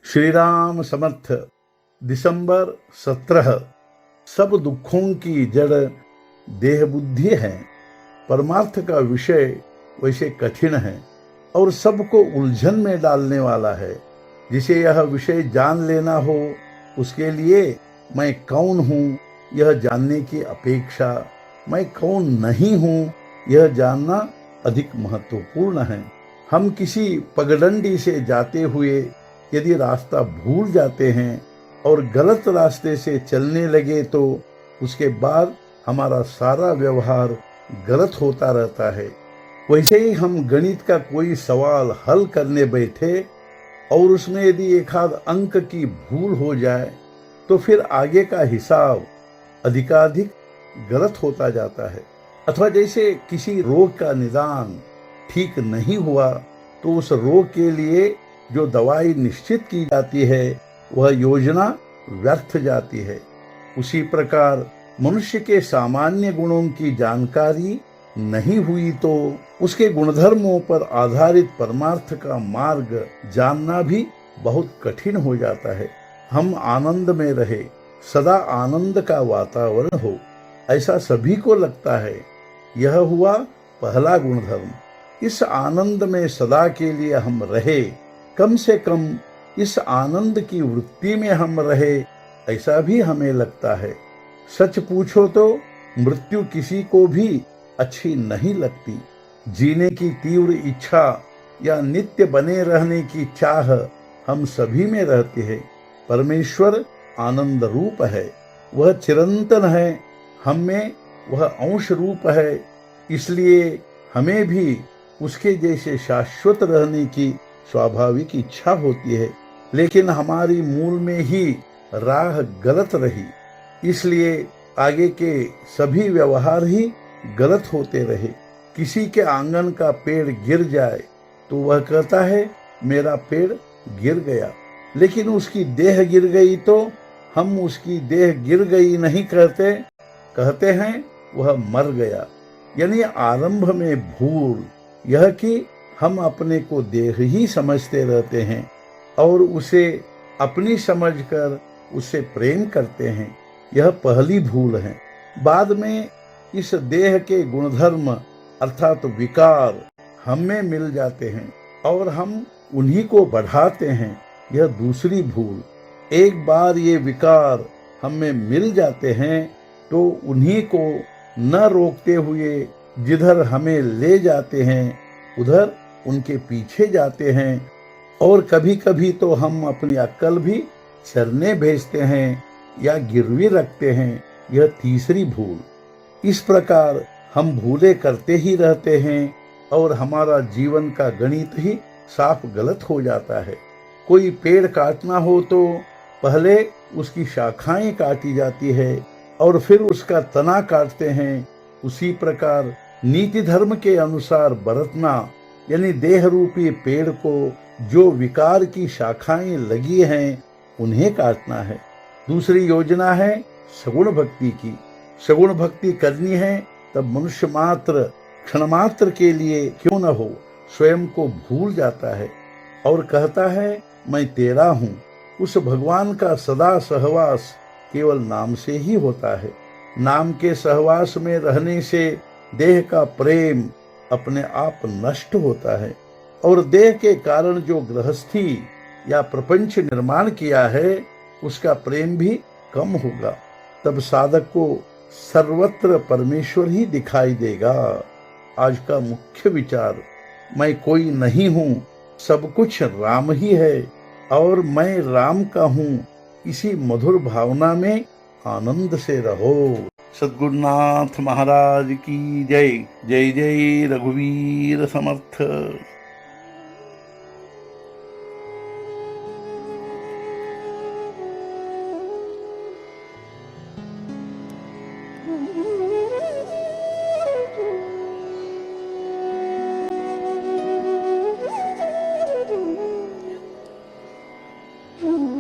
श्री राम समर्थ। दिसंबर 17। सब दुखों की जड़ देह बुद्धि है। परमार्थ का विषय वैसे कठिन है और सबको उलझन में डालने वाला है। जिसे यह विषय जान लेना हो उसके लिए मैं कौन हूँ यह जानने की अपेक्षा मैं कौन नहीं हूँ यह जानना अधिक महत्वपूर्ण है। हम किसी पगडंडी से जाते हुए यदि रास्ता भूल जाते हैं और गलत रास्ते से चलने लगे तो उसके बाद हमारा सारा व्यवहार गलत होता रहता है। वैसे ही हम गणित का कोई सवाल हल करने बैठे और उसमें यदि एक आध अंक की भूल हो जाए तो फिर आगे का हिसाब अधिकाधिक गलत होता जाता है। अथवा जैसे किसी रोग का निदान ठीक नहीं हुआ तो उस रोग के लिए जो दवाई निश्चित की जाती है वह योजना व्यर्थ जाती है। उसी प्रकार मनुष्य के सामान्य गुणों की जानकारी नहीं हुई तो उसके गुणधर्मों पर आधारित परमार्थ का मार्ग जानना भी बहुत कठिन हो जाता है। हम आनंद में रहे, सदा आनंद का वातावरण हो, ऐसा सभी को लगता है। यह हुआ पहला गुणधर्म। इस आनंद में सदा के लिए हम रहे, कम से कम इस आनंद की वृत्ति में हम रहे, ऐसा भी हमें लगता है। सच पूछो तो मृत्यु किसी को भी अच्छी नहीं लगती। जीने की तीव्र इच्छा या नित्य बने रहने की चाह हम सभी में रहती है। परमेश्वर आनंद रूप है, वह चिरंतन है, हम में वह अंश रूप है। इसलिए हमें भी उसके जैसे शाश्वत रहने की स्वाभाविक इच्छा होती है, लेकिन हमारी मूल में ही राह गलत रही, इसलिए आगे के सभी व्यवहार ही गलत होते रहे। किसी के आंगन का पेड़ गिर जाए तो वह कहता है मेरा पेड़ गिर गया, लेकिन उसकी देह गिर गई तो हम उसकी देह गिर गई नहीं कहते, कहते हैं वह मर गया। यानी आरंभ में भूल यह कि हम अपने को देह ही समझते रहते हैं और उसे अपनी समझकर उससे प्रेम करते हैं, यह पहली भूल है। बाद में इस देह के गुणधर्म अर्थात विकार हम में मिल जाते हैं और हम उन्हीं को बढ़ाते हैं, यह दूसरी भूल। एक बार ये विकार हम में मिल जाते हैं तो उन्हीं को न रोकते हुए जिधर हमें ले जाते हैं उधर उनके पीछे जाते हैं और कभी कभी तो हम अपनी अक्ल भी चरने भेजते हैं या गिरवी रखते हैं, यह तीसरी भूल। इस प्रकार हम भूले करते ही रहते हैं और हमारा जीवन का गणित ही साफ गलत हो जाता है। कोई पेड़ काटना हो तो पहले उसकी शाखाएं काटी जाती है और फिर उसका तना काटते हैं। उसी प्रकार नीति धर्म के अनुसार बरतना यानी देह रूपी पेड़ को जो विकार की शाखाएं लगी हैं उन्हें काटना है। दूसरी योजना है सगुण भक्ति की। सगुण भक्ति करनी है तब मनुष्य मात्र क्षण मात्र के लिए क्यों न हो स्वयं को भूल जाता है और कहता है मैं तेरा हूँ। उस भगवान का सदा सहवास केवल नाम से ही होता है। नाम के सहवास में रहने से देह का प्रेम अपने आप नष्ट होता है और देह के कारण जो गृहस्थी या प्रपंच निर्माण किया है उसका प्रेम भी कम होगा। तब साधक को सर्वत्र परमेश्वर ही दिखाई देगा। आज का मुख्य विचार मैं कोई नहीं हूँ, सब कुछ राम ही है और मैं राम का हूँ, इसी मधुर भावना में आनंद से रहो। सद्गुरुनाथ महाराज की जय। जय जय रघुवीर समर्थ। Mm-hmm.